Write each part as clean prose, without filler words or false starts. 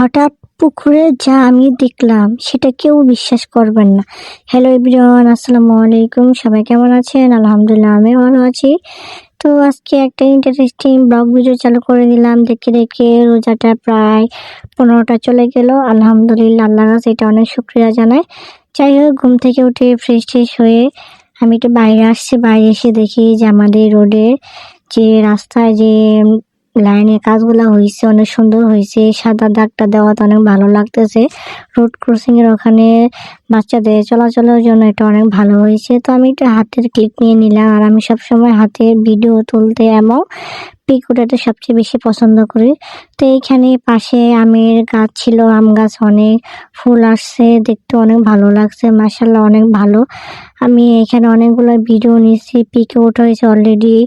হঠাৎ পুকুরে যা আমি দেখলাম সেটা কেউ বিশ্বাস করবেন না। হ্যালো এভরিওয়ান, আসসালামু আলাইকুম। সবাই কেমন আছেন? আলহামদুলিল্লাহ আমি ভালো আছি। তো আজকে একটা ইন্টারেস্টিং ব্লগ ভিডিও চালু করে দিলাম। দেখে দেখে রোজাটা প্রায় 15টা চলে গেল। আলহামদুলিল্লাহ, আল্লাহর কাছে এটা অনেক শুকরিয়া জানাই। যাই হোক, ঘুম থেকে উঠে ফ্রেশ হয়ে আমি একটু বাইরে আসছি। বাইরে এসে দেখি যে আমাদের রোডের যে রাস্তায় যে লাইনের কাজগুলা হয়েছে অনেক সুন্দর হয়েছে। সাদা দাগটা দেওয়াতে অনেক ভালো লাগতেছে। রোড ক্রসিং এর ওখানে বাচ্চাদের চলাচলের জন্য এটা অনেক ভালো হয়েছে। তো আমি একটা হাতের ক্লিপ নিয়ে নিলাম। আর আমি সবসময় হাতের ভিডিও তুলতে এবং পিক ওঠাতে সবচেয়ে বেশি পছন্দ করি। তো এইখানে পাশে আমের গাছ ছিল, আম গাছ, অনেক ফুল আসছে, দেখতে অনেক ভালো লাগছে। মাশাআল্লাহ অনেক ভালো। আমি এখানে অনেকগুলো ভিডিও নিয়েছি, পিকে ওঠা হয়েছে অলরেডি,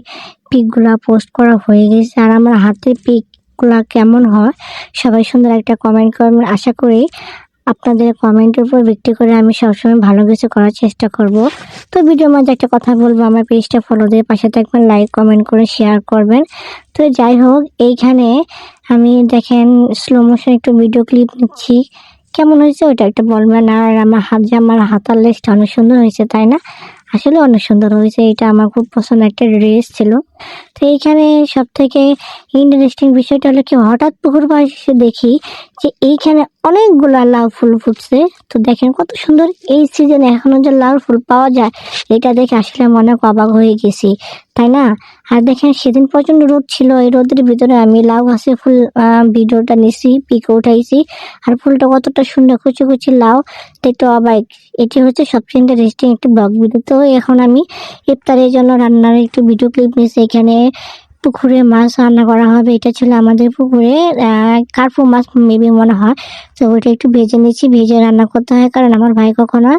পিকগুলা পোস্ট করা হয়ে গেছে। আর আমার হাতের পিকগুলা কেমন হয় সবাই সুন্দর একটা কমেন্ট করবেন। আশা করি আপনাদের কমেন্টের উপর ভিত্তি করে আমি সবসময় ভালো কিছু করার চেষ্টা করব। তো ভিডিওর মাঝে একটা কথা বলবো, আমার পেজটা ফলো দিয়ে পাশে থাকবেন, লাইক কমেন্ট করে শেয়ার করবেন। তো যাই হোক, এইখানে আমি দেখেন স্লো মোশন একটু ভিডিও ক্লিপ নিচ্ছি। কেমন হয়েছে ওটা একটা বলবেন। আর আমার হাতার লেসটা অনেক সুন্দর হয়েছে, তাই না? আসলে অনেক সুন্দর হয়েছে। এটা আমার খুব পছন্দ একটা ড্রেস ছিল। তো এইখানে সব থেকে ইন্টারেস্টিং বিষয়টা হলো কি, হঠাৎ পুকুর পাড়ে এসে দেখি যে এইখানে অনেকগুলা লাউ ফুল ফুটছে। তো দেখেন কত সুন্দর, এই সিজনে এখনো যে লাউ ফুল পাওয়া যায় এটা দেখে আসলে আমি অনেক অবাক হয়ে গেছি, তাই না? আর দেখেন সেদিন প্রচন্ড রোদ ছিল, এই রোদের ভিতরে আমি লাউ গাছে ফুল ভিডিওটা নিছি, পিকে উঠাইছি। আর ফুলটা কতটা সুন্দর, কুচি কুচি লাউ, দেখতে অবাক। এটি হচ্ছে সবচেয়ে ইন্টারেস্টিং একটি ব্লগ ভিডিও। তো এখন আমি ইফতারের জন্য রান্নার একটু ভিডিও ক্লিপ নিয়েছি। এখানে পুকুরে মাছ রান্না করা হবে। এটা ছিল আমাদের পুকুরে কার্পু মাছ মেবি মনে হয়। তো ওইটা একটু ভেজে নিচ্ছি, ভেজে রান্না করতে হয়, কারণ আমার ভাই কখনো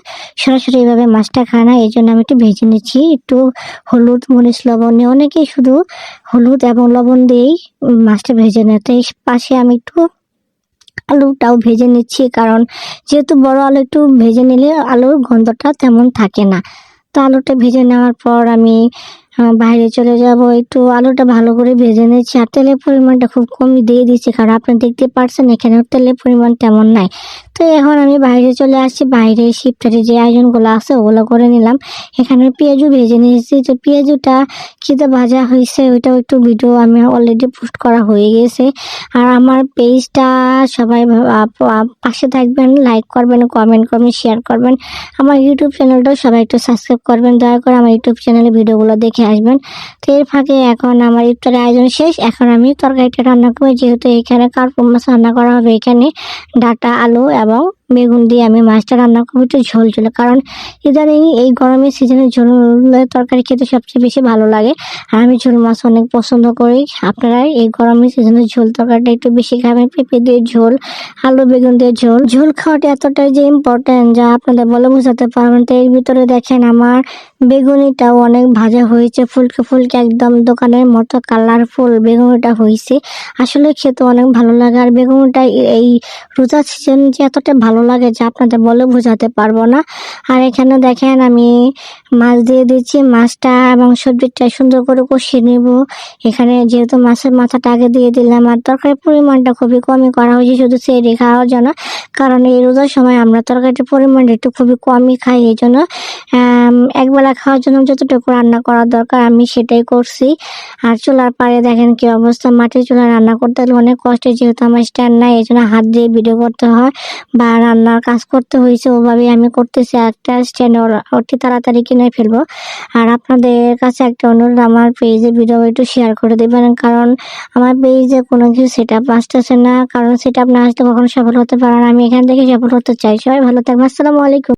সরাসরি এইভাবে মাছটা খায় না, এই জন্য আমি একটু ভেজে নিচ্ছি। একটু হলুদ, মরিচ, লবণ নিয়ে, অনেকেই শুধু হলুদ এবং লবণ দিয়েই মাছটা ভেজে নেয়। তো এই পাশে আমি একটু আলুটাও ভেজে নিচ্ছি, কারণ যেহেতু বড় আলু একটু ভেজে নিলে আলুর গন্ধটা তেমন থাকে না। তো আলুটা ভেজে নেওয়ার পর আমি বাইরে চলে যাব। একটু আলুটা ভালো করে ভেজে নিচ্ছি। আর তেলের পরিমাণটা খুব কমই দিয়ে দিচ্ছি, কারণ আপনি দেখতে পাচ্ছেন এখানে তেলের পরিমাণ তেমন নাই। তো এখন আমি বাইরে চলে আসছি। বাইরে ইফতারের যে আয়োজনগুলো আছে ওগুলো করে নিলাম। এখানে পেঁয়াজু ভেজে নিয়েছি। তো পেঁয়াজুটা খেতে ভাজা হয়েছে, ওইটাও একটু ভিডিও আমি অলরেডি পোস্ট করা হয়ে গেছে। আর আমার পেজটা সবাই পাশে থাকবেন, লাইক করবেন, কমেন্ট করবেন, শেয়ার করবেন। আমার ইউটিউব চ্যানেলটাও সবাই একটু সাবস্ক্রাইব করবেন। দয়া করে আমার ইউটিউব চ্যানেলে ভিডিওগুলো দেখে আসবেন। তো এর ফাঁকে এখন আমার ইফতারের আয়োজন শেষ। এখন আমি তরকারিটা রান্না করবো। যেহেতু এখানে কার্পু মাছ রান্না করা হবে, এখানে ডাঁটা, আলু এবং বেগুন দিয়ে আমি মাছটা রান্না করবো একটু ঝোল ঝোল, কারণ ইদানিং এই গরমের সিজনে ঝোল তরকারি খেতে সবচেয়ে বেশি ভালো লাগে। আর আমি ঝোল মাছ অনেক পছন্দ করি। আপনারা এই গরমের সিজনে ঝোল তরকারিটা একটু বেশি খাবেন। পেঁপে দিয়ে ঝোল, আলু বেগুন দিয়ে ঝোল। ঝোল খাওয়াটা এতটাই যে ইম্পর্টেন্ট যা আপনাদের বলে বোঝাতে পারবেন। তো এর ভিতরে দেখেন আমার বেগুনিটাও অনেক ভাজা হয়েছে, ফুলকে ফুলকে একদম দোকানের মতো কালারফুল বেগুনিটা হয়েছে। আসলে খেতে অনেক ভালো লাগে। আর বেগুনিটা এই রোজা সিজন যে এতটা ভালো লাগে যা আপনাদের বলে বোঝাতে পারবো না। আর এখানে দেখেন আমি মাছ দিয়ে দিচ্ছি। মাছটা এবং সবজিটা সুন্দর করে কষিয়ে নেব। এখানে যেহেতু মাছের মাথাটা আগে দিয়ে দিলাম, আর তরকারির পরিমাণটা খুবই কমই করা হয়েছে শুধু সেরে খাওয়ার জন্য, কারণ এই রোজার সময় আমরা তরকারির পরিমাণটা একটু খুবই কমই খাই। এই জন্য একবেলা খাওয়ার জন্য যতটুকু রান্না করা দরকার আমি সেটাই করছি। আর চুলার পাড়ে দেখেন কি অবস্থা, মাটির চুলা রান্না করতে হলে অনেক কষ্ট, যেহেতু আমার স্ট্যান্ড নাই, এই জন্য হাত দিয়ে ভিডিও করতে হয় বা রান্নার কাজ করতে হয়েছে, ওভাবেই আমি করতেছি। একটা স্ট্যান্ড অতি তাড়াতাড়ি কিনে ফেলবো। আর আপনাদের কাছে একটা অনুরোধ, আমার পেজে ভিডিও একটু শেয়ার করে দেবেন, কারণ আমার পেজে কোনো কিছু সেট আপ আসতেছে না, কারণ সেট আপ না আসলে কখনো সফল হতে পারে না। আমি এখান থেকে সফল হতে চাই। সবাই ভালো থাকবেন। আসসালামু আলাইকুম।